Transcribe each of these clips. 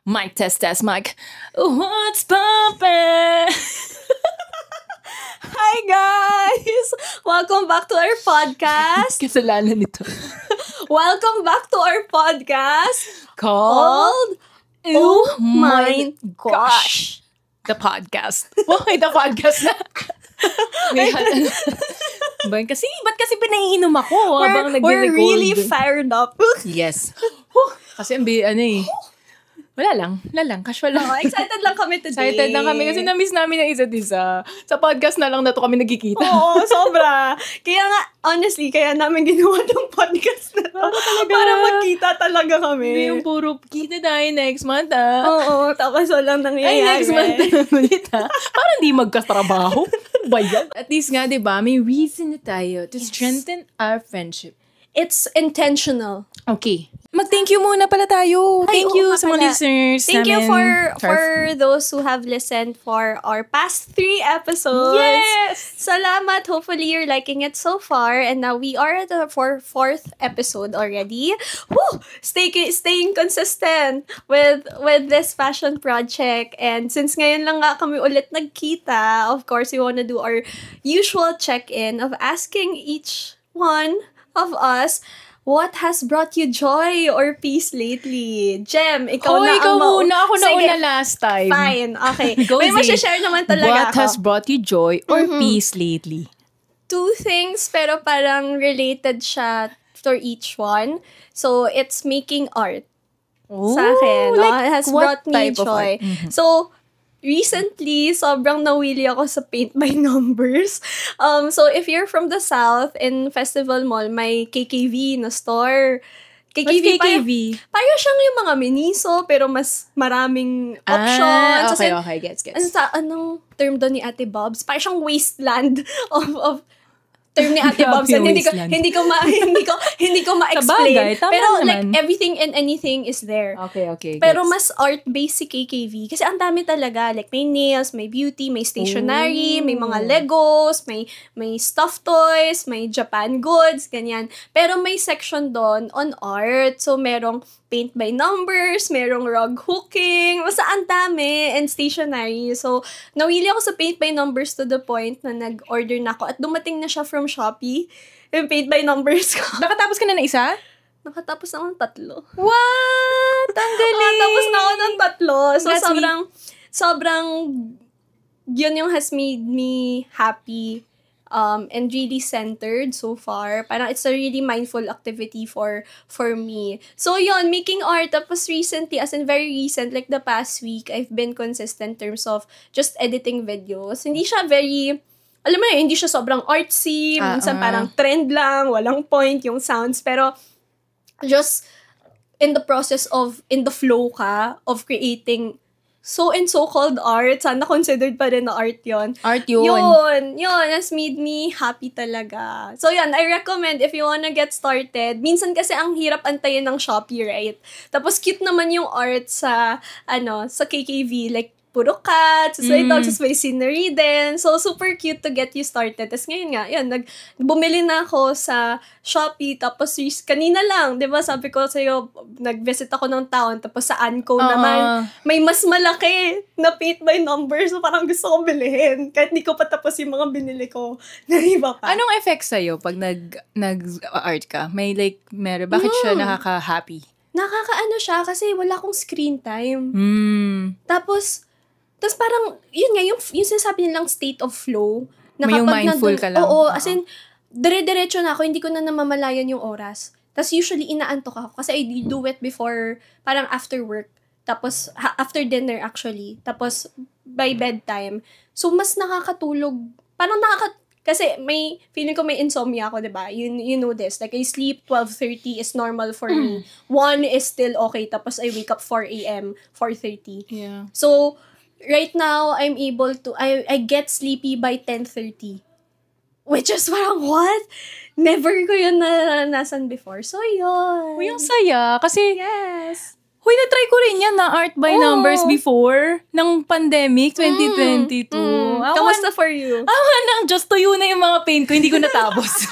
Mic test, mic. What's pumpin'? Hi guys! Welcome back to our podcast. Kasalanan nito. Welcome back to our podcast Called Oh My Gosh. The podcast. Why the podcast na? Ba't kasi pinaiinom ako habang nagre-record? We're really fired up. Yes. Kasi wala lang, casual lang. Excited lang kami today. Excited lang kami kasi na-miss namin ang isa't isa. Sa podcast na lang na to kami nagkikita. Oo, sobra. Kaya nga, honestly, kaya namin ginawa ng podcast na to. Para magkita talaga kami. Hindi yung puro, kita tayo next month Oo, tapos walang nangyayari. Ay, next month na ulit Parang di magkatrabaho. Ba yan? At least nga, di ba, may reason na tayo to strengthen our friendship. It's intentional. Okay. Mag-thank you muna pala tayo. Thank you sa mga listeners Thank you namin. for those who have listened for our past 3 episodes. Yes! Salamat. Hopefully you're liking it so far. And now we are at the 4th episode already. Woo! Staying consistent with this passion project. And since ngayon lang nga kami ulit nagkita, of course, we want to do our usual check-in of asking each one of us, what has brought you joy or peace lately? Jem, ikaw na ikaw ang muna. Ako na una last time. Fine, okay. Go, May Zay. share naman talaga What has brought you joy or peace lately? 2 things, pero parang related siya for each one. So, it's making art. Sa akin, no? It has brought me joy. So, recently, sobrang nawili ako sa paint by numbers. So, if you're from the South, in Festival Mall, may KKV na store. KKV? Parang siyang yung mga Miniso, pero mas maraming options. Okay, gets. Anong term doon ni Ate Bobs? Parang siyang wasteland of term ni Ate Bobs. Hindi ko ma-explain. Sabagay, tama pero naman. like everything and anything is there. Okay. Pero gets. mas art-based si KKV. Kasi ang dami talaga. Like, may nails, may beauty, may stationery, may mga Legos, may stuffed toys, may Japan goods, ganyan. Pero may section doon on art. So, merong paint by numbers, merong rug hooking, basta ang dami, and stationery. So, nawili ako sa paint by numbers to the point na nag-order na ako at dumating na siya from Shopee. Yung paint by numbers ko. Nakatapos ka na ng isa? Nakatapos na ako ng 3. What? Ang galing! Nakatapos na ako ng 3. So, That's sobrang, yun yung has made me happy and really centered so far. Parang it's a really mindful activity for me. So, yun, making art. Tapos recently, as in very recent, like the past week, I've been consistent in terms of just editing videos. Hindi siya very, alam mo yun, hindi siya sobrang artsy. Minsan parang trend lang, walang point yung sounds. Pero, just in the process of, in the flow ka of creating so-called art. Sana considered pa rin na art yon. Art yun. Yun, has made me happy talaga. So, yan, I recommend if you wanna get started. Minsan kasi ang hirap antayin ng Shopee, right? Tapos, cute naman yung art sa KKV. Like, puro cats, may dogs, may scenery din. So, super cute to get you started. Tapos ngayon nga, yan, bumili na ako sa Shopee. Tapos, kanina lang, di ba, sabi ko sa'yo, nag-visit ako ng town. Tapos sa Anco naman, may mas malaki na paint by numbers. So, parang gusto kong bilhin. Kahit di ko pa tapos yung mga binili ko na iba pa. Anong effect sa'yo pag nag-art ka? Bakit siya nakaka-happy? Nakakaano siya kasi wala akong screen time. Tapos parang, yun nga, yung sinasabi nilang state of flow. May yung mindful ka lang. Oo, as in, dire-diretso na ako, hindi ko na namamalayan yung oras. Tapos usually, inaantok ako. Kasi I do it before, parang after work. Tapos, after dinner actually. Tapos, by bedtime. So, mas nakakatulog. Kasi feeling ko may insomnia ako, diba? You know this. Like, I sleep 12:30 is normal for me. 1 is still okay. Tapos, I wake up 4 a.m., 4:30. Yeah. So, right now, I'm able to, I get sleepy by 10:30. Which is parang, what? Never ko yun naranasan before. So, yun. Uy, ang saya. Kasi, yes. Huy, na-try ko rin yan na art by numbers before ng pandemic 2022. Kamusta for you? Just to you na yung mga paint ko, hindi ko natapos.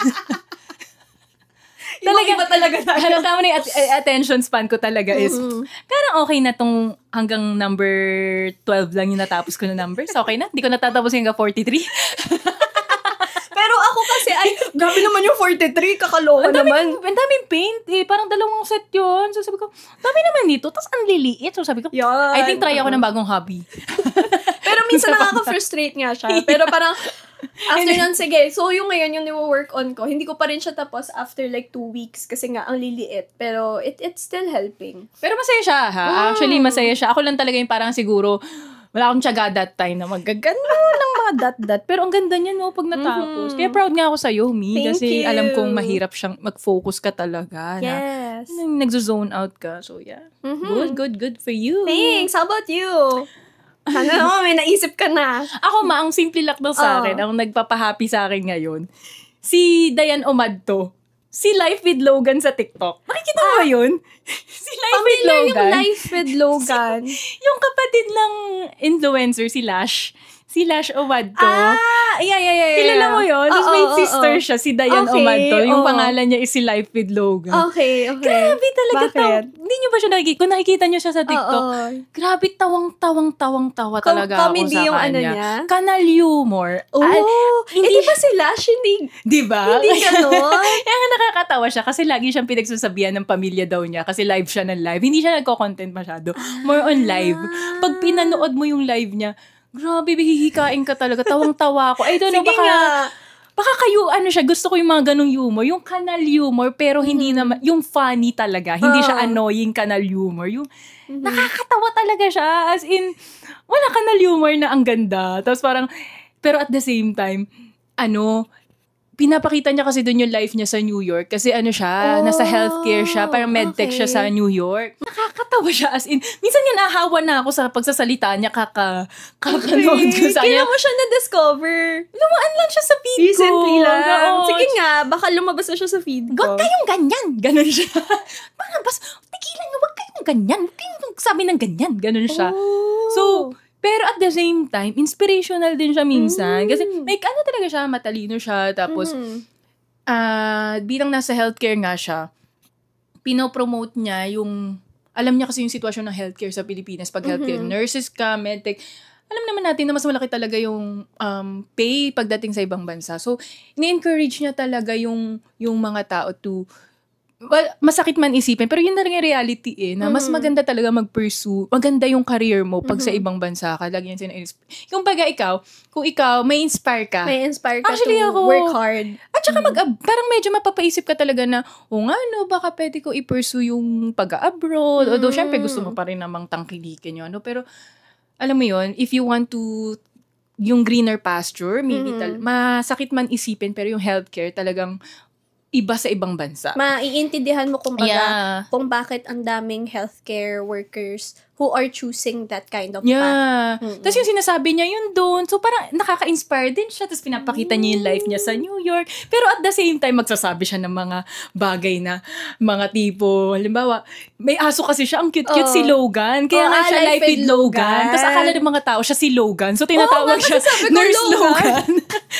Iba talaga tayo. Halata mo na yung attention span ko talaga is, parang okay na tong hanggang number 12 lang yung natapos ko na numbers. Okay na? Hindi ko natatapos hanggang 43. Pero ako kasi, grabe naman yung 43, kakaloka naman. Ang daming paint eh. Parang 2 set yun. So sabi ko, dami naman dito. Tapos ang liliit. So sabi ko, I think try ako ng bagong hobby. Pero minsan nakaka-frustrate nga siya. Pero parang, after nun, sige. So yung ngayon, yung niwo-work on ko, hindi ko pa rin siya tapos after like 2 weeks. Kasi nga, ang liliit. Pero it's still helping. Pero masaya siya ha. Actually, masaya siya. Ako lang talaga yung parang siguro, wala akong tiyaga that time na magagano ng mga dot-dot. Pero ang ganda niya no, pag natapos. Kaya proud nga ako sa'yo, Mi. Thank kasi you. alam kong mahirap siyang mag-focus ka talaga. Yes. Na nagzo-zone out ka. So yeah. Good for you. Thanks. How about you? Sana naman may naisip ka na. Ako ang simple lang daw sa akin, ang nagpapahappy sa akin ngayon, si Dayan Omadto. Si Life with Logan sa TikTok. Nakikita mo ba yun? Si Life with Familiar Logan. yung Life with Logan. Yung kapatid ng influencer, si Lash. Si Lash Omadto. Yeah. Kilala mo yun? Tapos may sister siya, si Dayan Okay, Omadto. Yung oo. pangalan niya is si Life with Logan. Okay. Grabe talaga. Bakit? Hindi niyo ba siya nakikita? Kung nakikita niyo siya sa TikTok, grabe tawang-tawa talaga Comedy ako sa yung kanya. ano niya? Kanal humor. Hindi ba si Lash? Di ba? Hindi ganon. Kaya nga nakakatawa siya kasi lagi siyang pinagsasabihan ng pamilya daw niya kasi live siya ng live. Hindi siya nagko-content masyado. More on live. Pag pinanood mo yung live niya, grabe, hihikain ka talaga. Tawang-tawa ako. I don't know, Sige nga. baka kayo, siya, gusto ko yung mga ganong humor. Yung kanal humor, pero hindi naman, yung funny talaga. Hindi siya annoying kanal humor. Yung nakakatawa talaga siya. As in, wala kanal humor na ang ganda. Tapos parang, pero at the same time, pinapakita niya kasi doon yung life niya sa New York. Kasi siya, nasa healthcare siya, parang medtech siya sa New York. Nakakatawa siya as in. Minsan nga nahawa na ako sa pagsasalita niya, kakanood ko sa kanya. Kailan mo siya na-discover? Lumaan lang siya sa feed ko. Recently lang. Oo. Sige nga, baka lumabas na siya sa feed ko. Huwag kayong ganyan. Ganon siya. Parang tigilan niyo, huwag kayong ganyan. Huwag kayong magsabi ng ganyan. Ganon siya. So, pero at the same time, inspirational din siya minsan. Kasi talaga siya, matalino siya. Tapos, bilang nasa healthcare nga siya, pinopromote niya yung, alam niya kasi yung sitwasyon ng healthcare sa Pilipinas. Pag healthcare, nurses ka, medtech, alam naman natin na mas malaki talaga yung pay pagdating sa ibang bansa. So, ni-encourage niya talaga yung mga tao to, well, masakit man isipin, pero yun na rin yung reality na mas maganda talaga mag-pursue, maganda yung career mo pag sa ibang bansa ka. Lagi yan yung baga kung ikaw, may inspire ka. May inspire ka Actually, to work hard. At saka parang medyo mapapaisip ka talaga na, baka pwede ko i-pursue yung pag-abroad. Although, syempre, gusto mo pa rin namang tangkilikin yun. Pero, alam mo yun, if you want to, yung greener pasture, maybe masakit man isipin, pero yung healthcare talagang iba sa ibang bansa. Maiintindihan mo kung bakit ang daming healthcare workers who are choosing that kind of path. Tapos yung sinasabi niya yun doon. So parang nakaka-inspire din siya. Tapos pinapakita niya yung life niya sa New York. Pero at the same time, magsasabi siya ng mga bagay na mga tipo, halimbawa, may aso kasi siya. Ang cute-cute si Logan. Kaya nga siya Life with Logan. Tapos akala ng mga tao siya si Logan. So tinatawag siya Nurse Logan.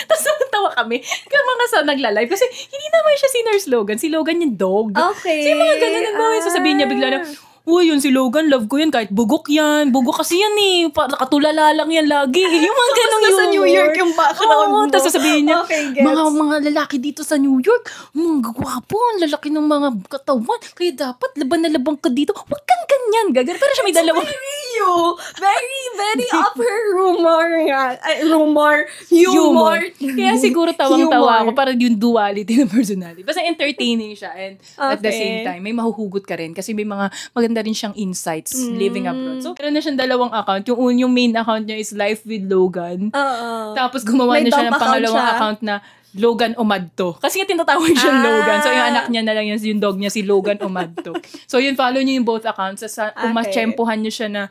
Tapos tawa kami. Kaya mga sa nagla-live. Kasi hindi naman siya si Nurse Logan. Si Logan yung dog. Okay. So yung mga ganun ang gawin. So sabihin niya bigla na, yun si Logan, love ko yan, kahit bugok yan. Bugok kasi yan nakatulala lang yan lagi. Yung mga ganong Tapos nasa New York yung background mo. Tapos sasabihin niya, Okay, mga lalaki dito sa New York, mga gwapo, ang lalaki ng mga katawan. Kaya dapat laban na laban ka dito. Huwag kang ganyan. Pero siya may dalawang. Very, very upper humor. Kaya siguro tawang-tawa ako para yung duality ng personality. Basta entertaining siya and at the same time, may mahuhugot ka rin kasi may mga maganda rin siyang insights living abroad. So, meron na siyang dalawang account. Yung main account niya is Life with Logan. Tapos gumawa na siya ng pangalawang account na Logan Omadto. Kasi nga tinatawag siyang Logan. So, yung anak niya na lang yung dog niya si Logan Omadto. So, yun, follow niyo yung both accounts. Kung mas tsempohan niyo siya na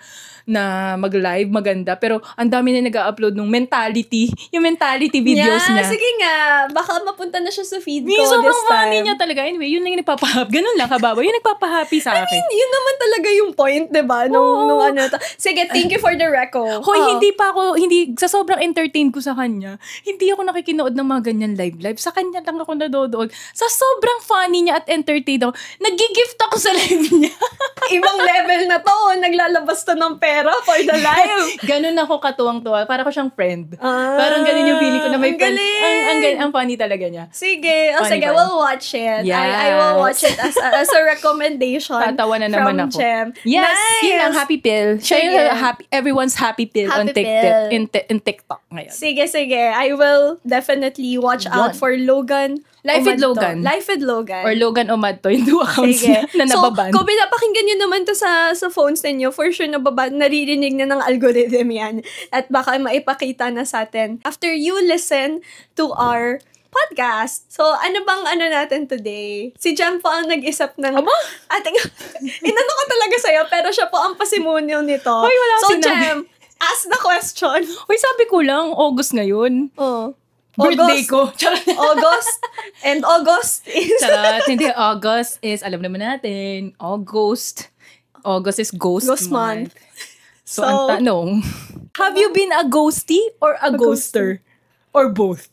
na mag-live, maganda. Pero ang dami na nag-upload ng mentality. Yung mentality videos niya. Sige nga. Baka mapunta na siya sa feed ko sobrang this time. funny niya talaga. Anyway, yun lang yung nagpapahappy. Ganun lang, kababa. Yun nagpapahappy sa akin. Yun naman talaga yung point, diba? Nung ano to. Sige, thank you for the reco. Hoy, sa sobrang entertain ko sa kanya, hindi ako nakikinood ng mga ganyan live. Sa kanya lang ako nadodood. Sa sobrang funny niya at entertained ako, nag-gift ako sa live niya. Ibang level na to. Naglalabas to ng pera for the live. Ganun ako katuwang-tuwa. Para ko siyang friend. Parang ganun yung feeling ko na may friend. Ang funny talaga niya. Sige. Sige, Funny. we'll watch it. Yes. I will watch it as a recommendation. Tatawa na naman from ako. Jem. Yes, nice. yun ang happy pill. Siya yung everyone's happy pill on TikTok. In TikTok ngayon. Sige. I will definitely watch out for Logan. Life with Logan. Life with Logan. Or Logan Omadto, yung two accounts niya na nababan. So, kung pinapakinggan nyo naman to sa phones ninyo, for sure naririnig na ng algorithm yan. At baka maipakita na sa atin after you listen to our podcast. So, ano bang natin today? Si Jem po ang nag-isip ng... Inano ko talaga sa'yo, pero siya po ang pasimunyo nito. Hoy, wala so, sinabi. Jem, ask the question. Hoy, sabi ko lang, August ngayon. Birthday ko. August is... Charot. Hindi, August is, alam naman natin, August is ghost month. So, ang tanong, have you been a ghostie or a ghoster? Or both?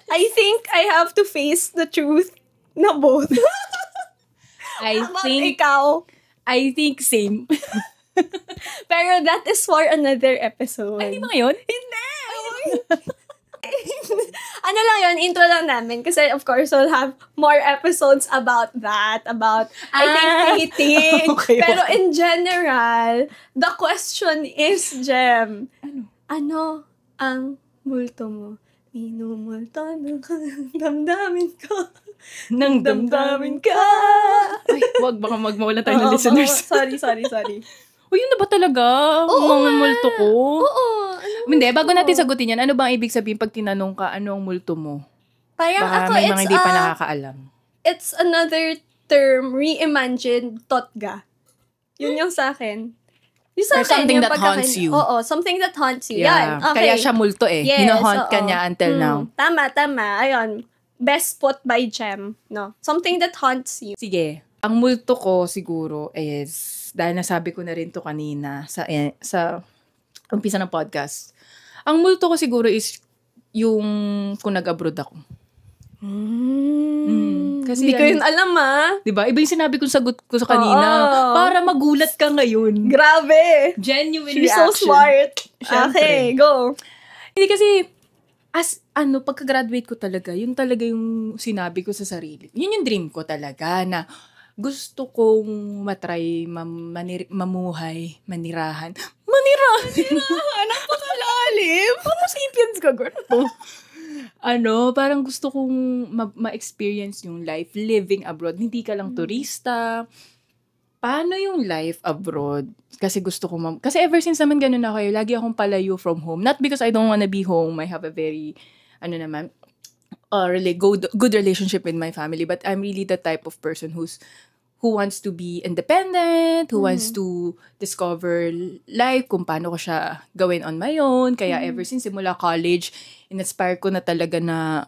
I think I have to face the truth na both. I think same. Pero that is for another episode. Ay, di ba ngayon? Hindi! Ano lang yun, intro lang namin. Kasi of course, we'll have more episodes about that. About, I think, dating. Okay. Pero in general, the question is, Jem, ano ang multo mo? Minumulto ng damdamin ko. Nang damdamin ka. Ay, baka magmawala tayo ng listeners. Sorry. Uy, yun na ba talaga? Mga multo ko? Oo. Hindi, bago natin sagutin yan, ano bang ibig sabihin pag tinanong ka, ano ang multo mo? Parang Baka may mga hindi pa nakakaalam. It's another term, reimagined totga. Yun yung sa akin. Yung sa Or something that haunts you. Oo, something that haunts you. Yeah. Yan, okay. Kaya siya multo eh. Yes, Hino-haunt ka niya until now. Tama. Ayun. Best put by Jem. No? Something that haunts you. Sige. Ang multo ko siguro is, dahil nasabi ko na rin to kanina sa umpisa ng podcast, ang multo ko siguro is yung kung nag-abroad ako. Kasi Hindi ko yun alam diba? Iba yung sinabi kong sagot ko sa kanina. Para magulat ka ngayon. Grabe. Genuine She's reaction. so smart. Syempre. Okay, go. Hindi kasi, pagka-graduate ko talaga, yun talaga yung sinabi ko sa sarili. Yun yung dream ko talaga na gusto kong matry mamuhay, manirahan. Napakalalim. Paano sapiens ka, girl? Parang gusto kong ma-experience yung life living abroad. Hindi ka lang turista. Paano yung life abroad? Kasi gusto ko kasi ever since naman ganun ako, lagi akong palayo from home. Not because I don't wanna be home. I have a very, really good relationship with my family. But I'm really the type of person who wants to be independent, who wants to discover life, kung paano ko siya gawin on my own. Kaya ever since simula college, in-inspire ko na talaga na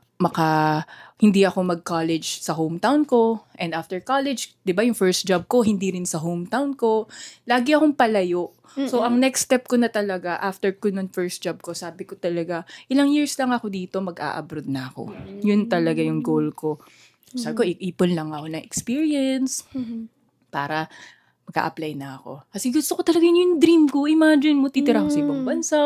hindi ako mag-college sa hometown ko. And after college, di ba yung first job ko, hindi rin sa hometown ko. Lagi akong palayo. So, ang next step ko na talaga, after ko ng first job ko, sabi ko talaga, ilang years lang ako dito, mag-a-abroad na ako. Yun talaga yung goal ko. Sabi ko, ipon lang ako ng experience para mag-a-apply na ako. Kasi gusto ko talaga yun yung dream ko. Imagine mo, titira ako sa ibang bansa.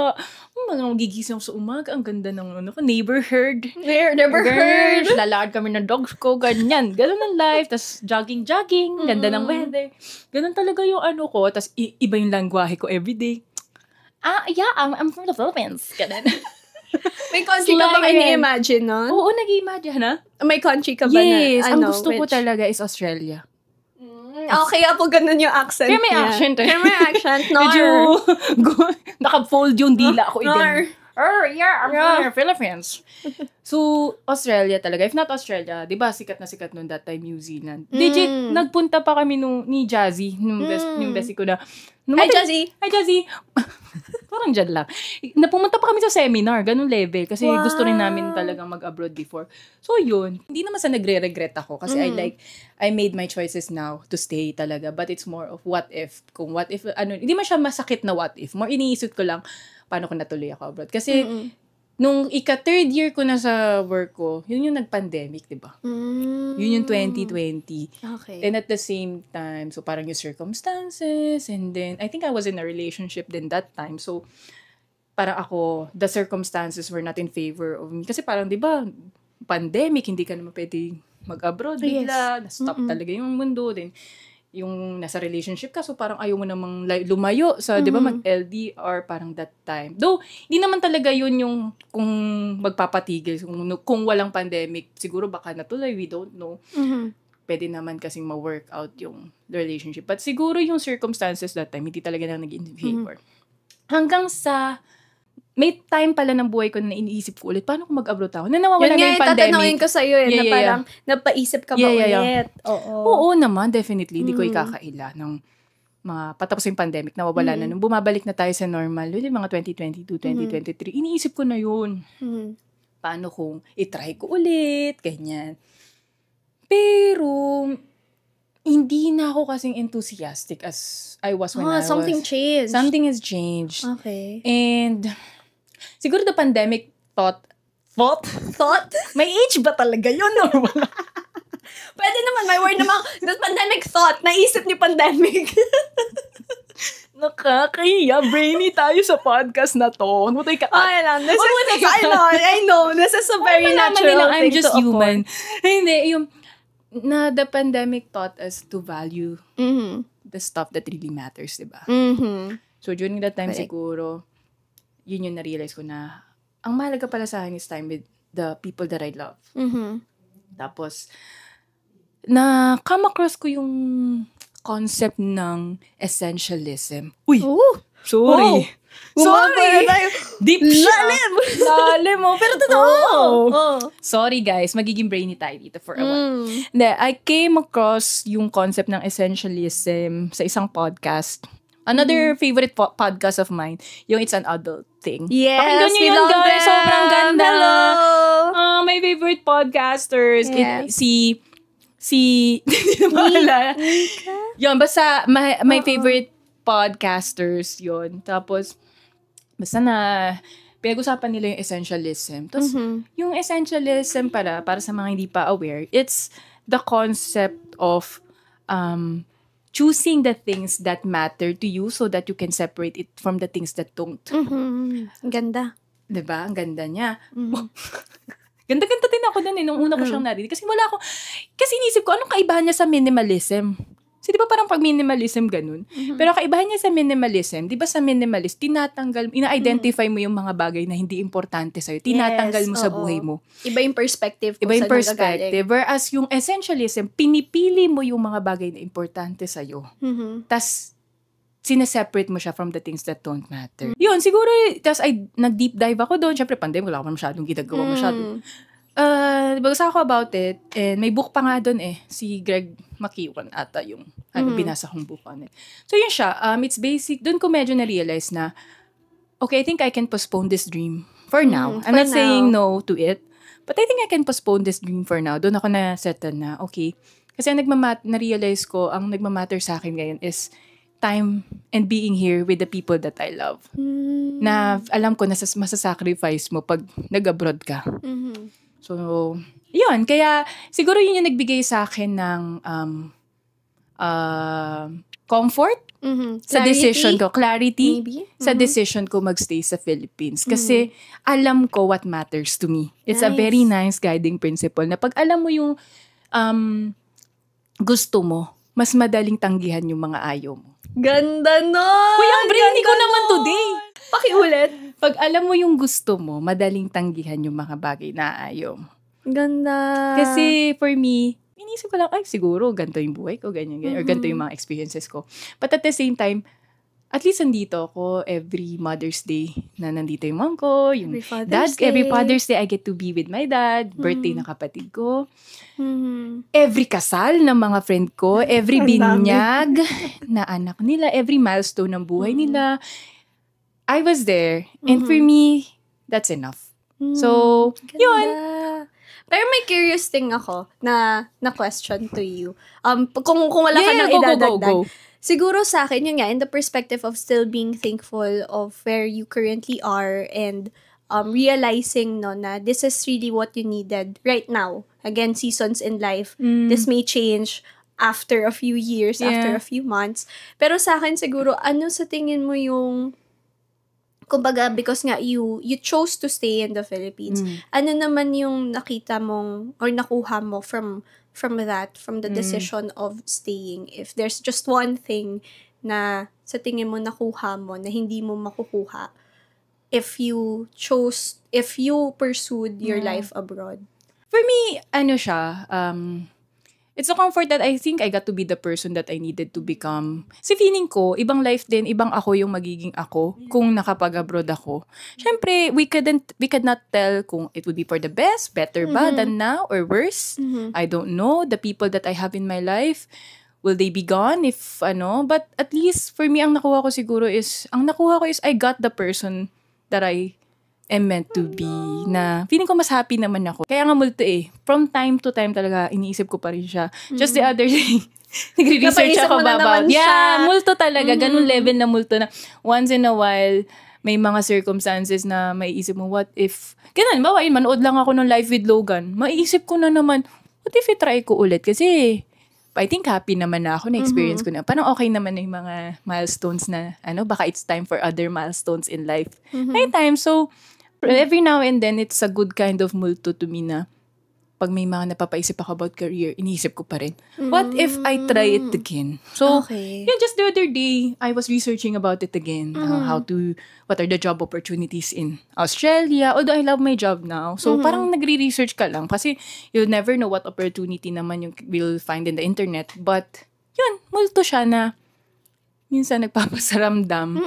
Mga magigising ako sa umaga. Ang ganda ng neighborhood. Neighborhood. Lalakad kami ng dogs ko. Ganyan. Ganun ang life. Tapos jogging. Ganda ng weather. Ganun talaga yung ko. Tapos iba yung langwahe ko everyday. I'm from the Philippines. Ganun. May country ka bang ini-imagine nun? Oo, nag-i-imagine na. May country ka ba yes, na? Ang gusto ko talaga is Australia. Okay, po ganun yung accent Kaya may accent. Kaya may accent. Nor. Medyo naka-fold yung dila ko. Nor. I'm from the Philippines. So, Australia talaga. If not Australia, di ba, sikat na sikat noon that time, New Zealand. Legit, nagpunta pa kami ni Jazzy, yung best ko na. Hi, Jazzy! Hi, Jazzy! Parang dyan lang. Napumunta pa kami sa seminar, ganun level. Kasi gusto rin namin talagang mag-abroad before. So, yun. Hindi naman sa nagre-regret ako. Kasi I made my choices now to stay talaga. But it's more of what if. Kung what if, hindi man siya masakit na what if. More iniisip ko lang, paano ko natuloy ako abroad. Kasi, nung ika-third year ko na sa work ko, yun yung nag-pandemic, di ba? Yun yung 2020. Okay. And at the same time, so parang yung circumstances, and then, I think I was in a relationship then that time. So, parang ako, the circumstances were not in favor of me. Kasi parang, di ba, pandemic, hindi ka naman pwede mag-abroad bigla. Na-stop talaga yung mundo. Then, yung nasa relationship ka, so parang ayaw mo namang lumayo sa, di ba, mag-LDR, parang that time. Though, hindi naman talaga yun yung kung magpapatigil, kung walang pandemic, siguro baka natuloy, we don't know. Pwede naman kasing ma-work out yung relationship. But siguro yung circumstances that time, hindi talaga na nag-in favor. Hanggang sa, may time pala ng buhay ko na iniisip ko ulit, paano kung mag-abroad ako? Na nawawala na yung pandemic. Tatanungin ko sa'yo na parang, napaisip ka ba ulit? Oo naman, definitely. Hindi ko ikakaila ng mga patapos yung pandemic, nawawala na. Nung bumabalik na tayo sa normal, yun yung mga 2022, 2023, iniisip ko na yun. Paano kung itry ko ulit, ganyan. Pero, hindi na ako kasing enthusiastic as I was when I was. Something changed. Something has changed. Okay. And, siguro the pandemic thought? May age ba talaga yun or wala? Pwede naman, may word naman. The pandemic thought. Naisip ni pandemic. Nakakahiya. Brainy tayo sa podcast na to. Ano tayo ka? Ay lang. I know. This is a very natural thing I'm just to human. Hindi, yung the pandemic taught us to value the stuff that really matters, diba? So, during that time siguro, yun yung na-realize ko na ang mahalaga pala sa akin is time with the people that I love. Tapos, come across ko yung concept ng essentialism. Uy! Sorry. Deep siya. Lalim mo. Pero totoo. Sorry guys, magiging brainy tayo dito for a while. I came across yung concept ng essentialism sa isang podcast. Another favorite podcast of mine, yung It's an Adult Thing. Yes, pakinggan nyo yun, guys. Sobrang ganda. Hello! My favorite podcasters. Yes. Hindi na maalala. Yun, basta my favorite podcasters yun. Tapos, basta na pinag-usapan nila yung essentialism. Tapos, yung essentialism para sa mga hindi pa aware, it's the concept of choosing the things that matter to you so that you can separate it from the things that don't. Ganda. Diba? Ang ganda niya. Ganda-ganda din ako dun nung una ko siyang narinig. Kasi kasi inisip ko, anong kaibahan niya sa minimalism? Kasi di ba parang pag minimalism ganun? Pero kaibahan niya sa minimalism, di ba sa minimalist, ina-identify mo yung mga bagay na hindi importante sa'yo. Tinatanggal mo sa buhay mo. Iba yung perspective. Iba yung perspective. Whereas yung essentialism, pinipili mo yung mga bagay na importante sa'yo. Tas, sineseparate mo siya from the things that don't matter. Yun, siguro, tas nag-deep dive ako doon. Siyempre, pandemic, wala ko masyadong ginagawa masyado. Bagsa ako about it, and may book pa nga doon si Greg McKeown ata yung binasa kong book on it. So yun siya, it's basic, doon ko medyo na-realize na, okay, I think I can postpone this dream for now. I'm not saying no to it, but I think I can postpone this dream for now. Doon ako na-settle na, okay. Kasi na-realize ko, ang nagmamatter sa akin ngayon is time and being here with the people that I love. Na alam ko na masasacrifice mo pag nag-abroad ka. So, yun. Kaya, siguro yun yung nagbigay sa akin ng comfort sa decision ko. Clarity. Maybe? Sa decision ko magstay sa Philippines. Kasi, alam ko what matters to me. It's a very nice guiding principle na pag alam mo yung gusto mo, mas madaling tanggihan yung mga ayaw mo. Ganda no! Uy, ang brainy ko naman today! Pakiulit. Pag alam mo yung gusto mo, madaling tanggihan yung mga bagay na ayaw mo. Ganda. Kasi for me, inisip ko lang, ay siguro, ganito yung buhay ko, ganyan. Or ganito yung mga experiences ko. But at the same time, at least nandito ako every Mother's Day na nandito yung mom ko, yung Every Father's dad. Day. Every Father's Day, I get to be with my dad. Birthday ng kapatid ko. Every kasal ng mga friend ko. Every binyag na anak nila. Every milestone ng buhay nila. I was there. And for me, that's enough. So, yun. Pero may curious thing ako na question to you. Kung wala ka nang go. idadagdag. Siguro sa akin, yun nga, in the perspective of still being thankful of where you currently are and realizing no na this is really what you needed right now. Again, seasons in life. This may change after a few years, after a few months. Pero sa akin siguro, ano sa tingin mo yung kumbaga, because nga you chose to stay in the Philippines. Ano naman yung nakita mong or nakuha mo from the decision of staying? If there's just one thing na sa tingin mo nakuha mo na hindi mo makukuha if you pursued your life abroad. For me, ano siya, it's a comfort that I think I got to be the person that I needed to become. Kasi feeling ko, ibang life din, ibang ako yung magiging ako kung nakapag-abroad ako. Siyempre, we could not tell kung it would be for the best, better ba than now, or worse. I don't know. The people that I have in my life, will they be gone if, but at least for me, ang nakuha ko siguro is, I got the person that I am meant to be, na feeling ko mas happy naman ako. Kaya nga multo from time to time talaga, iniisip ko pa rin siya. Just the other day, nagre-research ako about, multo talaga, ganun level na multo na once in a while, may mga circumstances na maiisip mo, what if, ganun, bawa yun, manood lang ako ng Live with Logan, maiisip ko na naman, what if i-try ko ulit? Kasi, I think happy naman na ako, na-experience ko na. Parang okay naman na yung mga milestones na, baka it's time for other milestones in life. May time, so, every now and then, it's a good kind of multo to me na pag may mga napapaisip ako about career, iniisip ko pa rin. What if I try it again? So, just the other day, I was researching about it again. What are the job opportunities in Australia? Although I love my job now. So, parang nagre-research ka lang. Kasi, you'll never know what opportunity naman you will find in the internet. But, yun, multo siya na minsan nagpapasaramdam.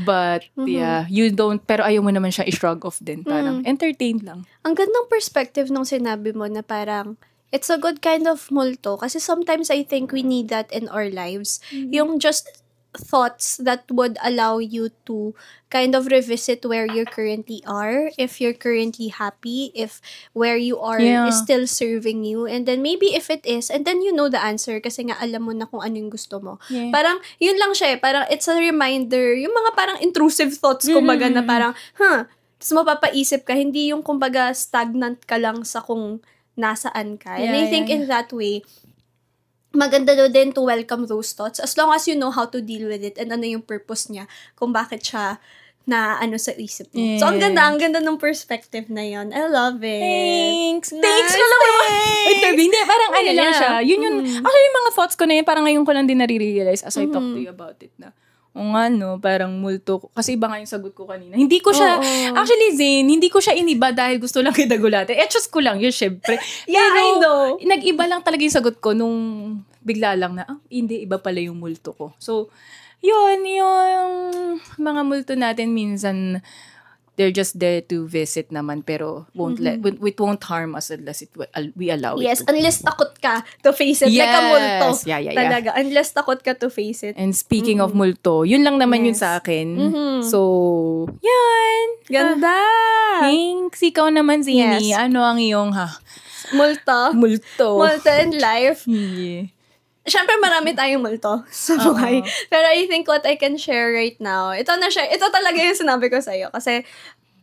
But, you don't, pero ayaw mo naman siya i-shrug off din. Parang, entertain lang. Ang gandang perspective nung sinabi mo na parang, it's a good kind of multo. Kasi sometimes I think we need that in our lives. Yung just thoughts that would allow you to kind of revisit where you currently are, if you're currently happy, if where you are is still serving you, and then maybe if it is, and then you know the answer kasi nga alam mo na kung ano yung gusto mo. Parang, yun lang siya parang it's a reminder, yung mga parang intrusive thoughts, kumbaga na parang, tapos mapapaisip ka, hindi yung kumbaga stagnant ka lang sa kung nasaan ka. And I think in that way, maganda din to welcome those thoughts as long as you know how to deal with it and ano yung purpose niya, kung bakit siya na sa isip mo. So, ang ganda ng perspective na yon. I love it. Thanks! Nice. Thanks ko lang interview. Hindi, parang lang siya. Yun yung, actually yung mga thoughts ko na yun, parang ngayon ko lang din nare-realize as I talk to you about it na, parang multo ko. Kasi iba nga yung sagot ko kanina. Hindi ko siya, actually Zane, hindi ko siya iniba dahil gusto lang kita gulatin. Just ko lang yun, syempre. I know. Nag-iba lang talaga yung sagot ko nung bigla lang na, hindi, iba pala yung multo ko. So, yun, yung mga multo natin minsan, they're just there to visit naman, pero it won't harm us unless we allow it to. Yes, unless takot ka to face it. Like a multo. Yeah. Talaga. Unless takot ka to face it. And speaking of multo, yun lang naman yun sa akin. So, yan. Ganda! Thanks. Ikaw naman, Zini. Yes. Ano ang iyong, Multo. Multo. Multo in life. Yeah. Siyempre, marami tayong multo sa buhay. Pero I think what I can share right now, ito talaga yung sinabi ko sa'yo. Kasi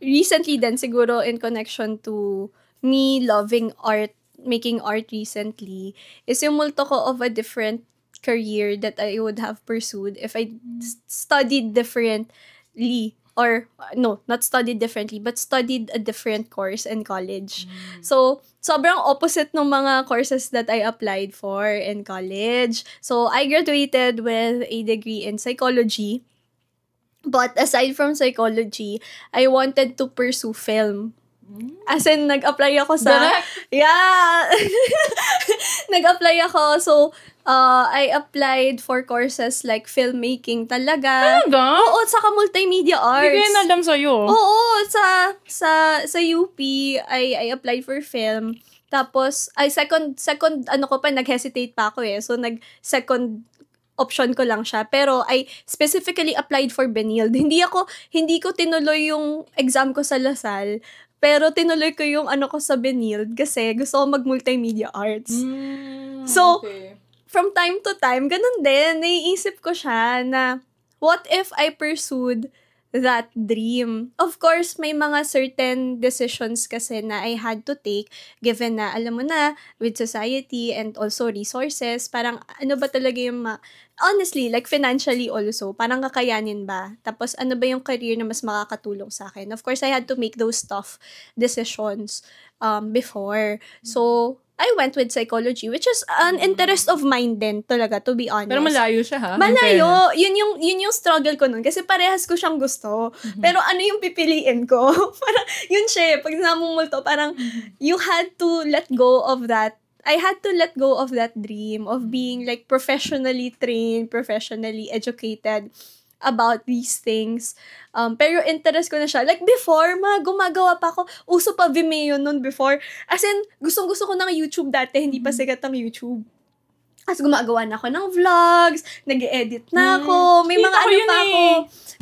recently din, siguro in connection to me loving art, making art recently, is yung multo ko of a different career that I would have pursued if I studied differently. Or, no, not studied differently, but studied a different course in college. So, sobrang opposite ng mga courses that I applied for in college. So, I graduated with a degree in psychology. But aside from psychology, I wanted to pursue film. As in, nag-apply ako sa... Direct? Yeah! Nag-apply ako. So, I applied for courses like filmmaking talaga. Talaga? Oo, saka multimedia arts. Hindi ko yan alam sa'yo. Oo, sa UP, I applied for film. Tapos, second, nag-hesitate pa ako eh. So, second option ko lang siya. Pero, I specifically applied for Benilde. Hindi ko tinuloy yung exam ko sa Lasal. Pero, tinuloy ko yung ko sa Benilde kasi gusto ko mag-multimedia arts. So, from time to time, ganun din, naiisip ko siya na, what if I pursued that dream? Of course, may mga certain decisions kasi na I had to take, given na, alam mo na, with society and also resources, parang ano ba talaga yung honestly, like financially also, parang kakayanin ba? Tapos ano ba yung career na mas makakatulong sa akin? Of course, I had to make those tough decisions before. So, I went with psychology, which is an interest of mine din talaga, to be honest. Pero malayo siya, ha? Malayo. Yun yung struggle ko nun. Kasi parehas ko siyang gusto. Pero ano yung pipiliin ko? Parang, yun siya. Pag namumulto, parang, you had to let go of that. I had to let go of that dream of being like professionally trained, professionally educated about these things. Pero interest ko na siya. Like before, gumagawa pa ako. Uso pa Vimeo nun before. As in, gustong-gusto ko ng YouTube dati, hindi pa sikat ang YouTube. As gumagawa na ako ng vlogs, nag-edit na ako, may mga Kita ko yun pa ako.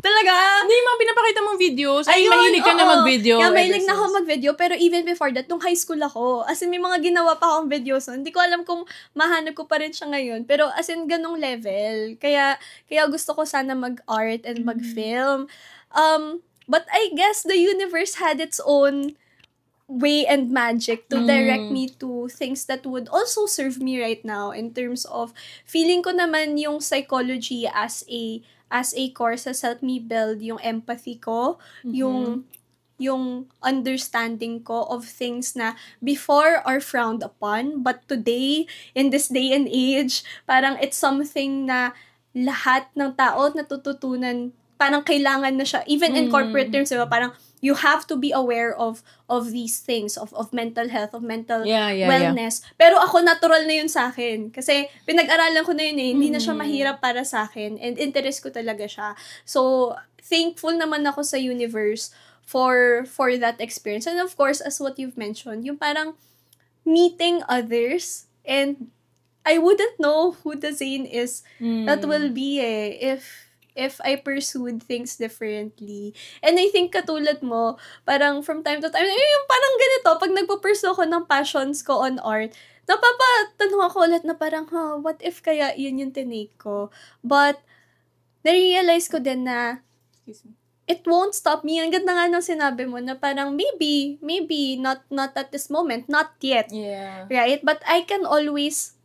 Talaga? Hindi yung mga pinapakita mong videos. Ay, Ayun, mahilig ka na oo. mag-video. Yeah, mahilig na ako mag-video. Pero even before that, nung high school ako, as in may mga ginawa pa akong videos. Hindi ko alam kung mahanap ko pa rin siya ngayon. Pero as in, ganong level. Kaya gusto ko sana mag-art and mag-film. But I guess the universe had its own way and magic to direct me to things that would also serve me right now in terms of feeling ko naman yung psychology as a course has helped me build yung empathy ko, yung understanding ko of things na before are frowned upon, but today, in this day and age, parang it's something na lahat ng tao natututunan, parang kailangan na siya, even in corporate terms, diba, parang you have to be aware of these things, of mental health, of mental wellness. Yeah. Pero ako, natural na yun sa akin. Kasi pinag-aralan ko na yun eh. Hindi na siya mahirap para sa akin. And interest ko talaga siya. So, thankful naman ako sa universe for that experience. And of course, as what you've mentioned, yung parang meeting others, and I wouldn't know who the Zane is that will be if I pursued things differently. And I think katulad mo, parang from time to time, yung parang ganito, pag nagpo-pursue ako ng passions ko on art, napapatanong ako ulit na parang, what if kaya yun yung tinake ko? But, na-realize ko din na, it won't stop me. Ang ganda nga nung sinabi mo na parang maybe, not at this moment, not yet. Yeah. Right? But I can always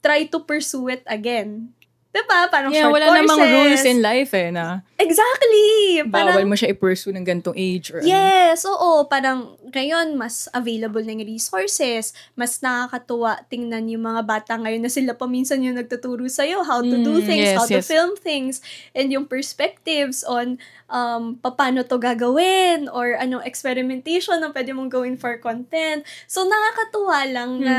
try to pursue it again. Diba? Parang short wala courses. namang rules in life na. Exactly! Bawal mo siya i-pursue ng gantong age or yes, oo. Parang ngayon, mas available ng resources. Mas nakakatuwa tingnan yung mga bata ngayon na sila pa minsan yung nagtuturo sa'yo how to do things, how to film things, and yung perspectives on paano to gagawin or anong experimentation na pwede mong gawin for content. So, nakakatuwa lang na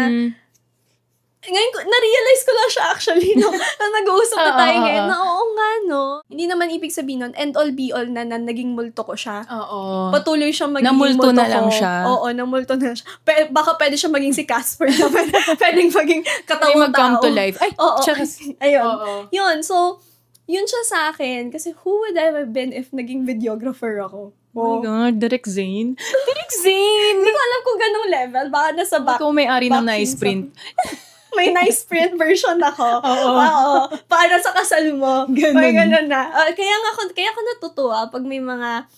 ngayon, na-realize ko lang siya actually, no? Na nag-uusap na tayo ngayon, na oo nga, no? Hindi naman ibig sabihin nun, end all be all na naging multo ko siya. Oo. Patuloy siyang magiging multo multo na ko. lang siya. Oo, namulto na siya. Baka pwede siya maging si Casper na pwedeng maging katawang tao. Mag-come to life. Ay, oo. Ayun. Oo. Yun, so, yun siya sa akin. Kasi who would I have been if naging videographer ako? Oh my God, Direk Zane. Direk Zane! Hindi ko alam kung ganong level. Baka nasa back. Ikaw may-ari ng nice print. May nice print version ako. Oo. Para sa kasal mo. Ganun. May ganun na. Kaya ako natutuwa pag may mga,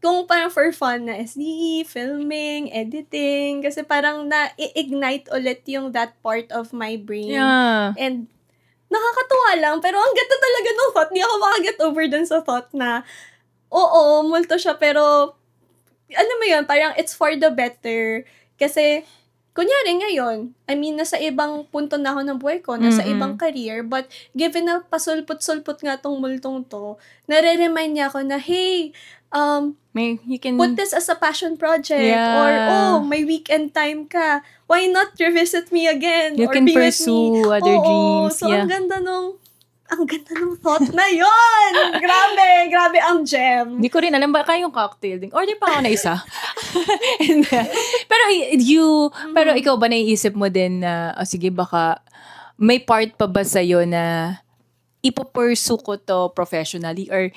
kung parang for fun na SDE, filming, editing, kasi parang na-ignite ulit yung that part of my brain. Yeah. And nakakatuwa lang, pero ang ganda talaga ng thought. Di ako makaget over dun sa thought na, oo, multo siya, pero, ano mo yun, parang it's for the better. Kasi, kunyari ngayon, I mean, nasa ibang punto na ako ng buhay ko, nasa ibang career, but given na pasulput-sulput nga tong multong to, nare-remind niya ako na, hey, you can put this as a passion project. Yeah. Or, may weekend time ka. Why not revisit me again? You or can be pursue with me? other dreams. So, Yeah. ang ganda nung thought na yon. Grabe ang gem. Hindi ko rin alam, baka yung cocktail din. Order pa ako na isa. Pero ikaw ba naiisip mo din na, sige, baka may part pa ba sa'yo na ipopursue ko to professionally or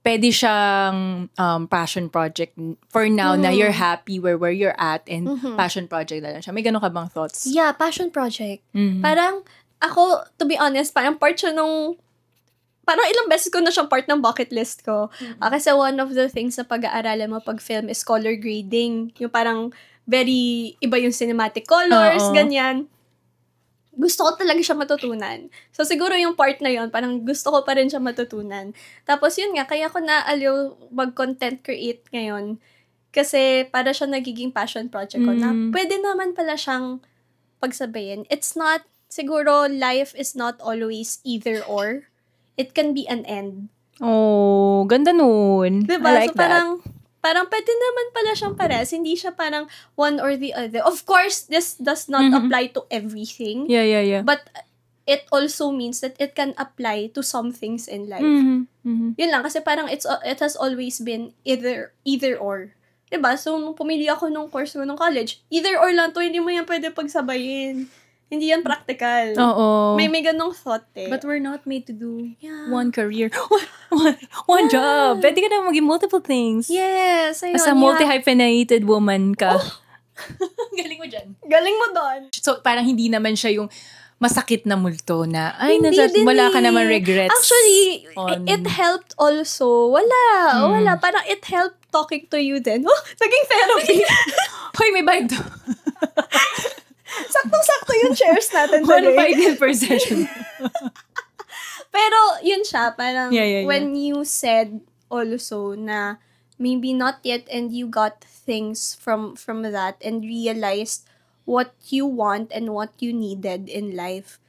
pwede siyang passion project for now na you're happy where you're at and passion project na lang siya. May ganun ka bang thoughts? Yeah, passion project. Parang, ako, to be honest, parang part siya parang ilang beses ko na siyang part ng bucket list ko. Kasi one of the things na pag-aaralan mo pag film is color grading. Yung parang very iba yung cinematic colors, ganyan. Gusto ko talaga siya matutunan. So, siguro yung part na yun, parang gusto ko pa rin siya matutunan. Tapos yun nga, kaya ko naaliw mag-content create ngayon. Kasi para siya nagiging passion project ko na pwede naman pala siyang pagsabayin. It's not, siguro, life is not always either or. It can be an end. Oh, ganda nun. Diba? I like so, parang pwede naman pala siyang pares. Hindi siya parang one or the other. Of course, this does not apply to everything. Yeah. But it also means that it can apply to some things in life. Yun lang. Kasi parang it has always been either or. Diba? So, nung pumili ako nung course ko nung college, either or lang to, hindi mo yan pwede pagsabayin. Hindi yan practical. Oo. May ganong thought eh. But we're not made to do one career. One job. Pwede ka na maging multiple things. Yes. Ayun, As a multi-hyphenated woman ka. Galing mo dyan. Galing mo doon. So, parang hindi naman siya yung masakit na multo na, Wala wala ka naman regrets. Actually, it helped also. Wala. Parang it helped talking to you then. Oh, naging therapy. Hoy, may bayad to. Saktong-sakto yung chairs natin today. 1 per session. Pero, yun siya. Parang, Yeah. when you said also na maybe not yet and you got things from that and realized what you want and what you needed in life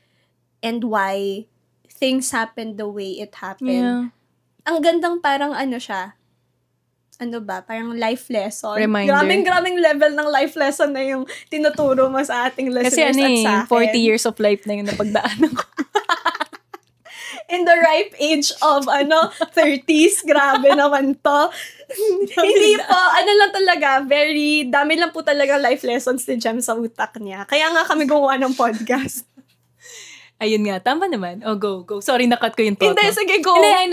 and why things happened the way it happened. Yeah. Ang gandang parang siya, parang life lesson. Reminder. Graming level ng life lesson na yung tinuturo mo sa ating listeners Kasi at sa akin. 40 years of life na yung napagdaanan ko. In the ripe age of 30s, grabe naman to. Hindi po, lang talaga, very, dami lang po talaga life lessons ni Jem sa utak niya. Kaya nga kami gumawa ng podcast. Ayun nga, tama naman. Oh, go. Sorry, nakat ko yung thought. Hindi, sige, go. Hindi,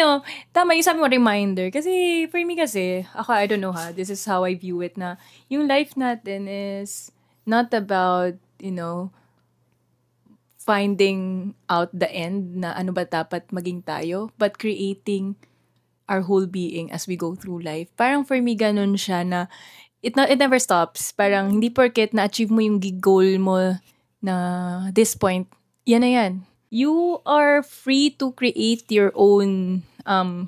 tama yung sabi mo, reminder. Kasi, for me kasi, ako, I don't know this is how I view it na, yung life natin is not about, finding out the end na ano ba dapat maging tayo, but creating our whole being as we go through life. Parang for me, ganun siya na, it never stops. Parang, hindi porket na-achieve mo yung goal mo na this point, yan na yan. You are free to create your own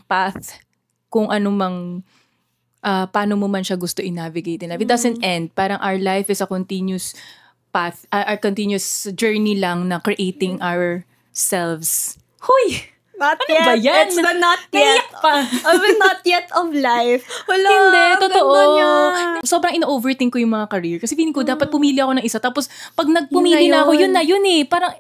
path kung ano mang paano mo man siya gusto i-navigate in life. It doesn't end. Parang our life is a continuous path, our continuous journey lang na creating ourselves. Huy! Not ano yet. Ba yan? It's the not yet. Of the not yet of life. Wala, hindi, totoo. Niya. Sobrang ino-overthink ko yung mga career. Kasi feeling ko, dapat pumili ako ng isa. Tapos, pag nagpumili na ako, yun eh. Parang,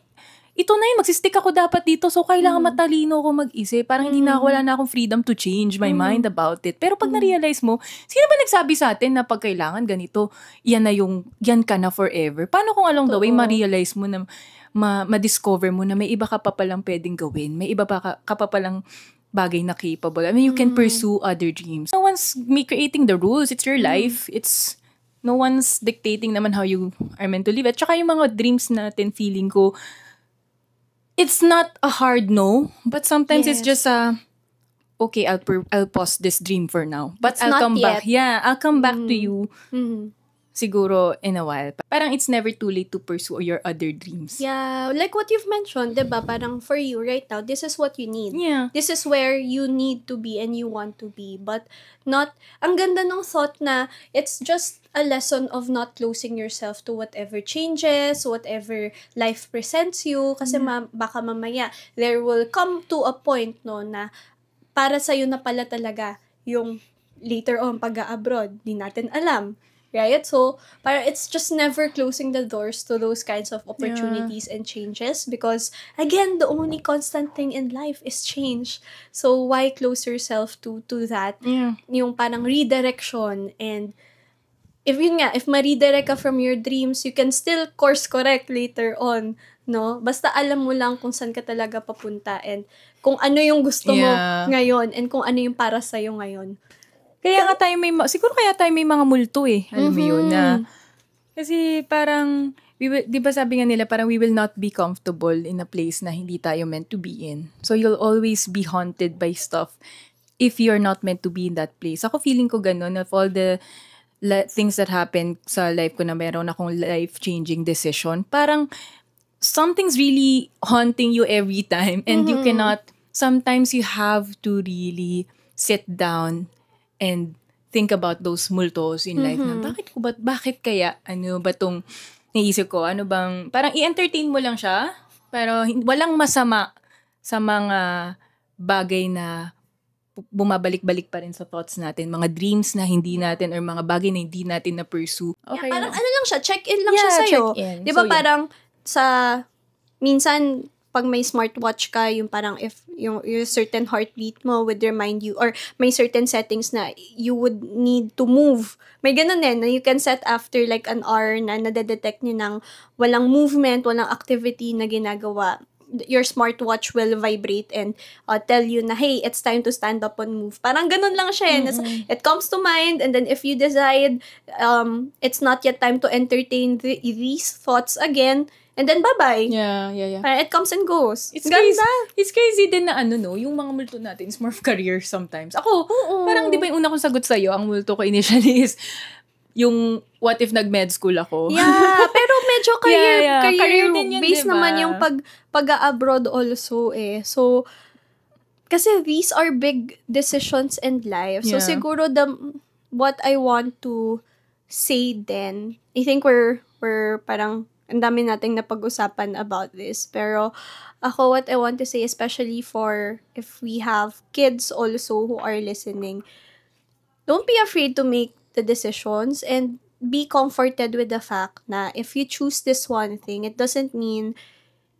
ito na yun, magsistick ako dapat dito. So, kailangan matalino ako mag-isip. Parang wala na akong freedom to change my mind about it. Pero pag na-realize mo, sino ba nagsabi sa atin na pag kailangan ganito, yan ka na forever? Paano kung along the way, ma-realize mo na, ma-discover mo na may iba ka pa palang pwedeng gawin. May iba ka pa palang bagay na capable. I mean, you can pursue other dreams. No one's creating the rules. It's your life. No one's dictating naman how you are meant to live. At saka yung mga dreams natin, feeling ko, it's not a hard no, but sometimes it's just okay, I'll pause this dream for now. But I'll come back. Yeah, I'll come back to you siguro in a while. Parang it's never too late to pursue your other dreams. Yeah, like what you've mentioned, diba? Parang for you right now, this is what you need. Yeah. This is where you need to be and you want to be. But not, ang ganda ng thought na it's just a lesson of not closing yourself to whatever changes, whatever life presents you. Kasi baka mamaya, there will come to a point, no, na para sa'yo na pala talaga yung later on pag-abroad. Di natin alam. Right? So, para it's just never closing the doors to those kinds of opportunities and changes because, again, the only constant thing in life is change. So, why close yourself to that? Yeah. Yung parang redirection and if ma-redirect ka from your dreams, you can still course correct later on, no? Basta alam mo lang kung saan ka talaga papunta and kung ano yung gusto mo ngayon and kung ano yung para sa'yo ngayon. Kaya nga tayo siguro kaya tayo may mga multo eh. Alam mo yun na, kasi parang, di ba sabi nga nila, parang we will not be comfortable in a place na hindi tayo meant to be in. So you'll always be haunted by stuff if you're not meant to be in that place. Ako feeling ko ganun, of all the things that happen sa life ko na meron akong life-changing decision, parang something's really haunting you every time and you cannot, sometimes you have to really sit down and think about those multos in life na bakit kaya, ano ba tong naisip ko, ano bang, parang i-entertain mo lang siya, pero walang masama sa mga bagay na bumabalik-balik pa rin sa thoughts natin, mga dreams na hindi natin or mga bagay na hindi natin na-pursue. Okay, parang ano lang siya, check-in lang siya sa'yo. Di ba so, parang sa, minsan, pag may smartwatch ka, yung parang if yung certain heartbeat mo would remind you or may certain settings na you would need to move. May ganun din na you can set after like an hour na nadedetect niya ng walang movement, walang activity na ginagawa. Your smartwatch will vibrate and tell you na, hey, it's time to stand up and move. Parang ganun lang siya. It comes to mind and then if you decide it's not yet time to entertain these thoughts again, and then bye-bye. Yeah. Parang it comes and goes. It's crazy. It's crazy din na yung mga multo natin is more of career sometimes. Ako, parang di ba yung una kong sagot sa'yo, ang multo ko initially is yung what if nag-med school ako. Yeah, pero medyo career din yun, based diba? naman yung pag-abroad also eh. So, kasi these are big decisions in life. So, siguro what I want to say then, I think we're parang ang dami nating napag-usapan about this. Pero ako, what I want to say, especially for if we have kids also who are listening, don't be afraid to make the decisions and be comforted with the fact na if you choose this one thing, it doesn't mean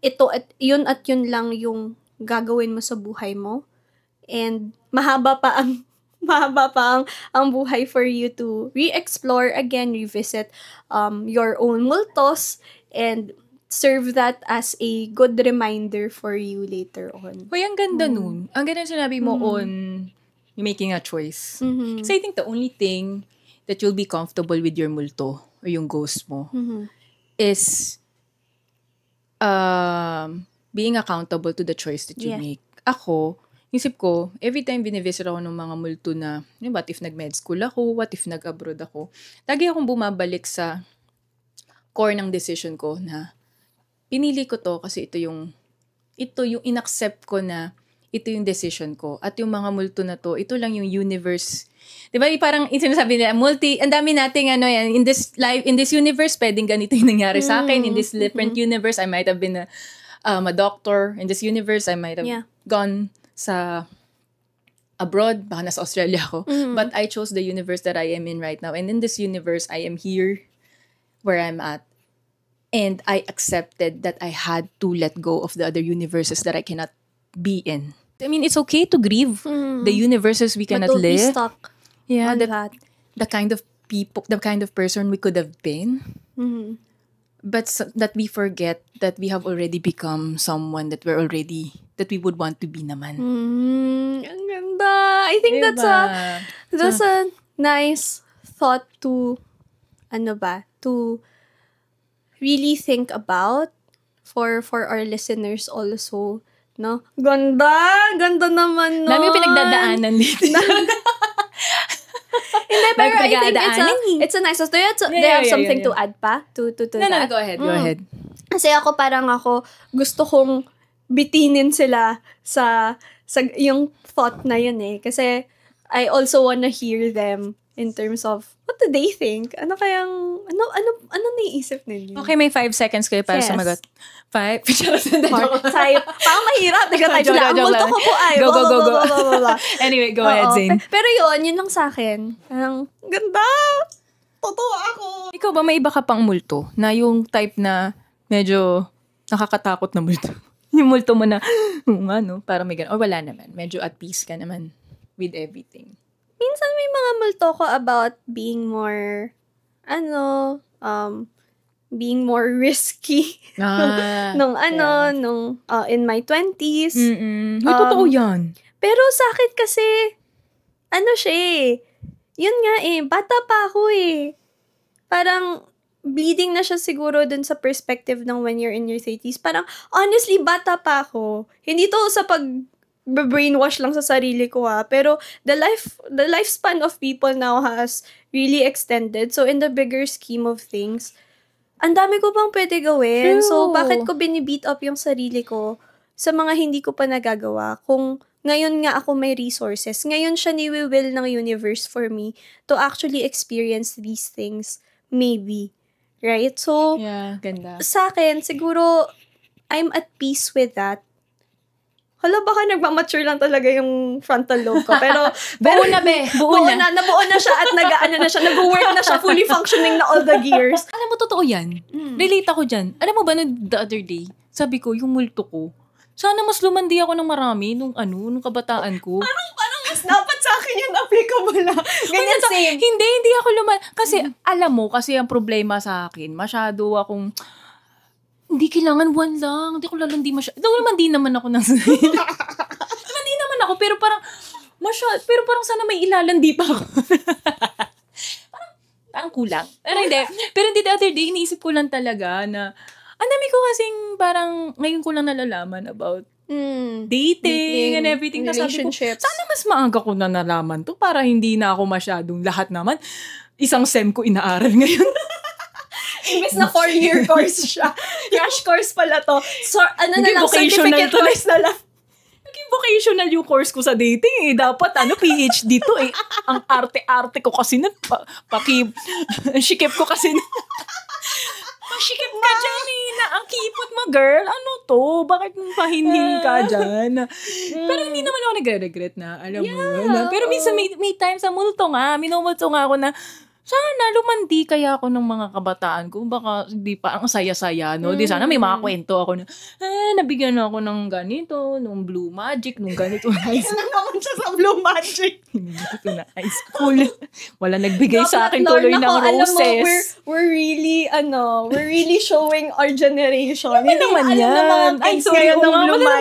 ito at yun lang yung gagawin mo sa buhay mo. And mahaba pa ang buhay for you to re-explore again, revisit your own multos, and serve that as a good reminder for you later on. Hoy, ang ganda nun. Ang ganda sinabi mo on making a choice. Kasi I think the only thing that you'll be comfortable with your multo or yung ghost mo is being accountable to the choice that you make. Ako, isip ko, every time binivisit ako ng mga multo na, what if nag-med school ako, what if nag-abroad ako, lagi akong bumabalik sa core ng decision ko na pinili ko to kasi ito yung inaccept ko na ito yung decision ko. At yung mga multo na to, ito lang yung universe. Diba parang sinasabi nila, ang dami nating in this life, in this universe, pwedeng ganito yung nangyari sa akin. In this different universe, I might have been a doctor. In this universe, I might have gone sa abroad, baka nasa Australia ako. But I chose the universe that I am in right now. And in this universe, I am here where I'm at. And I accepted that I had to let go of the other universes that I cannot be in. I mean, it's okay to grieve the universes we cannot live. But don't be stuck on that. The kind of people, the kind of person we could have been. But that we forget that we have already become someone that we would want to be naman. Ang ganda. I think that's a nice thought to to really think about for our listeners also, no? Ganda naman, no? Dami pinagdadaanan dito. Hindi, pero I think Nagpagadaanan it's a nice sauce. Do you have something to add pa? To No, that? go ahead. Kasi ako gusto kong bitinin sila sa yung thought na yun eh. Kasi I also wanna hear them in terms of what do they think? Ano naiisip ninyo? Okay, may 5 seconds kayo para sumagot. 5? Parang mahirap. Nag-type sila. Ang multo ko po ay. Go. Anyway, go ahead, Zane. Pero yun lang sa akin. Parang, ganda! Totoo ako! Ikaw ba, may iba ka pang multo? Na yung type na medyo nakakatakot na multo? Yung multo mo na, parang may gano'n. Or wala naman. Medyo at peace ka naman with everything. Minsan may mga multo ko about being more, being more risky. In my 20s. May totoo yan. Pero sa akin kasi, yun nga bata pa ako Parang, bleeding na siya siguro dun sa perspective ng when you're in your 30s. Parang, honestly, bata pa ako. Hindi to sa brainwash lang sa sarili ko pero the lifespan of people now has really extended. So, in the bigger scheme of things, ang dami ko pang pwede gawin. True. So, bakit ko binibeat up yung sarili ko sa mga hindi ko pa nagagawa? Kung ngayon nga ako may resources, ngayon siya ni-will ng universe for me to actually experience these things. Maybe. Right? So, yeah, ganda. Sa akin, siguro, I'm at peace with that. Hala, baka nagmamature lang talaga yung frontal lobe ko. Pero buo na. Nabuo na siya at nag-work na siya, fully functioning na all the gears. Alam mo, totoo yan. Relate ako dyan. Alam mo ba, the other day, sabi ko, yung multo ko, sana mas lumandi ako ng marami nung kabataan ko. Parang mas dapat sa akin yung applicable na. Ganyan same. Hindi ako kasi alam mo, kasi ang problema sa akin, masyado akong, hindi kailangan one lang. Hindi ko lalandi masyado. Lumandi naman ako ng lumandi naman ako, pero parang, pero parang sana may ilalandi pa ako. parang kulang. Pero hindi the other day, iniisip ko lang talaga na, ang dami ko kasing parang, ngayon ko lang nalalaman about dating and everything. Relationships. Sana mas maaga ko na nalaman to para hindi na ako masyadong lahat naman. Isang SEM ko inaaral ngayon. Imbes na 4-year course siya. Crash course pala to. So, certificate course na lang. Naging vocational yung course ko sa dating Dapat, PhD to Ang arte-arte ko kasi sikip ko kasi sikip ka dyan ang kipot mo, girl. Ano to? Bakit pahinhin ka dyan? Pero hindi naman ako nagre-regret na, alam mo. Pero minsan may time sa multo nga, minumulto nga ako na, sana lumandi kaya ako ng mga kabataan ko. Baka hindi pa ang saya-saya, no? Di sana may mga kwento ako na, nabigyan ako ng ganito, nung Blue Magic, nung ganito. Ano naman siya sa Blue Magic? Hindi ko na high school. Wala nagbigay sa akin tuloy ng roses. Alam mo, we're really showing our generation. Hindi naman yan. Ay, sorry, ng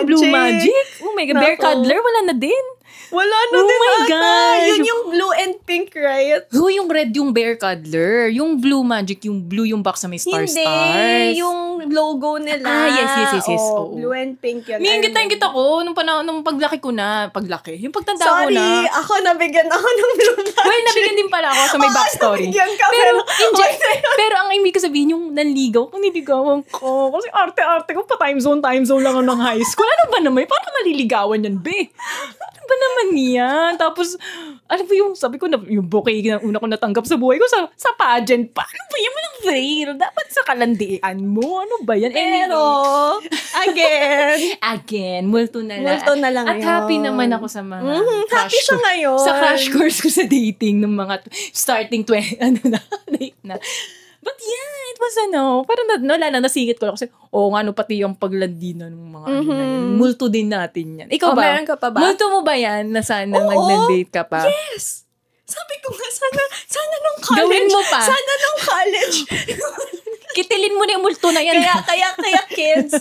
Blue Magic. Oh my God, Bear Cuddler, wala na din. Wala na din my God. Yun yung blue and pink, right? Yung red yung Bear Cuddler. Yung Blue Magic, yung blue yung box sa may stars. Hindi, yung logo nila. Yes. Oo. Blue and pink yun. Ingit ko nung paglaki ko na. Yung pagtanda ko na. Sorry, ako nabigyan ako ng Blue Magic. Well, nabigyan din pala ako sa may backstory. Ka, pero ang ibig sabihin, yung nanligaw ko, niligawan ko. Kasi arte-arte ko, time zone lang ako ng high school. Ano ba naman? Parang maliligawan yan, be. Ano ba naman yan? Tapos, alam mo yung, sabi ko, yung bouquet na una ko natanggap sa buhay ko sa pageant pa. Ano ba yan? Walang rare. Dapat sa kalandian mo. Ano ba yan? Pero, again, multo na lang. At yun. happy naman ako sa mga happy siya ngayon. Sa crash course ko sa dating ng mga starting 20, late na. But yeah, it was parang nasingit ko lang kasi, pati yung paglandi na ng mga yun. Multo din natin yan. Ikaw ba? Meron ka pa ba? Multo mo ba yan na sana mag-date ka pa? Yes! Sabi ko nga, sana nung college. Gawin mo pa. Sana nung college. Kitilin mo na yung multo na yan. Kaya kids,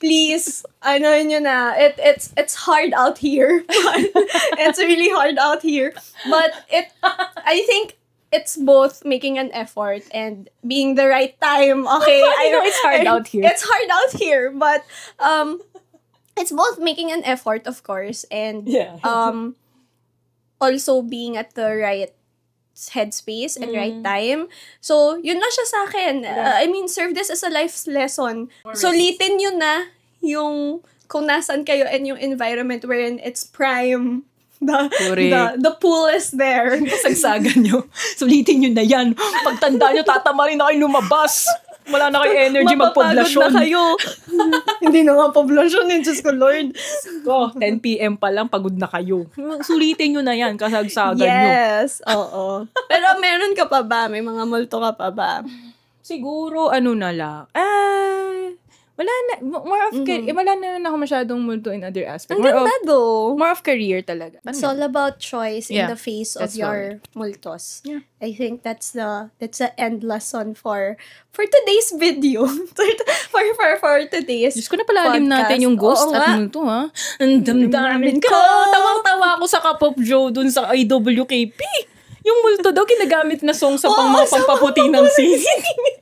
please, nyo na, it's hard out here. It's really hard out here. But I think, it's both making an effort and being the right time. Okay, I know it's hard out here. It's hard out here, but it's both making an effort, of course, and also being at the right headspace and right time. So, yun na siya sa akin. I mean, serve this as a life lesson. Sulitin nyo na yung kung nasan kayo and yung environment wherein it's prime. The pool is there. Kasagsagan nyo. Sulitin nyo na yan. Pagtanda nyo, tatama rin na kayo lumabas. Wala na kayo energy magpoblasyon. Na kayo. Hindi na nga poblasyon eh. Diyos ko, Lord. 10 p.m. pa lang, pagod na kayo. Sulitin nyo na yan, kasagsagan nyo. Yes, oo. Pero meron ka pa ba? May mga multo ka pa ba? Siguro, na lang. Wala na, wala na ako masyadong multo in other aspects. Ang ganda though. More of career talaga. It's all about choice in the face of your multos. Yeah. I think that's the end lesson for today's video. for today's Diyos ko na palalim natin yung ghost at multo, ha? Ang damdamin ko! Tawang-tawa ako sa Kapop Joe dun sa IWKP. Yung multo daw, ginagamit na song sa mga pampaputi ng singing.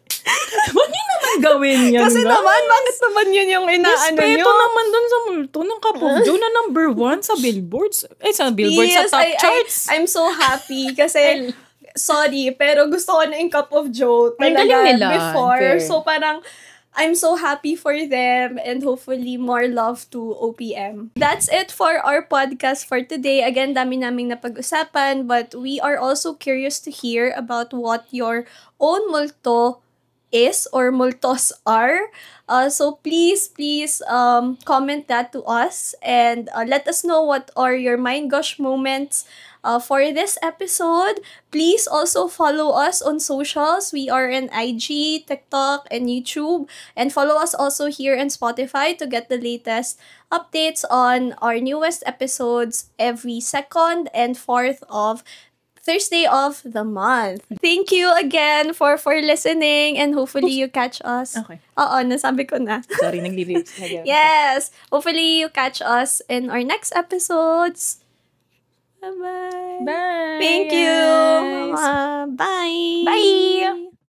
Ba't yun naman gawin yan? Kasi naman, bakit naman yun yung inaano nyo? Respeto naman dun sa multo ng Kapop Joe na number 1 sa billboards. Sa billboards, yes, sa top charts. I'm so happy kasi, sorry, pero gusto ko na yung Cup of Joe talaga nila, before. fair. So parang, I'm so happy for them and hopefully more love to OPM. That's it for our podcast for today. Again, dami naming napag-usapan, but we are also curious to hear about what your own multo is or multos are. So please comment that to us and let us know what are your mind gosh moments for this episode. Please also follow us on socials. We are on IG, TikTok, and YouTube. And follow us also here on Spotify to get the latest updates on our newest episodes every 2nd and 4th of Thursday of the month. Thank you again for listening and hopefully you catch us. Okay. Oo, nasabi ko na. Sorry, nag-lyrics. Yes. Hopefully you catch us in our next episodes. Bye-bye. Bye. Thank you. Guys. Bye. Bye.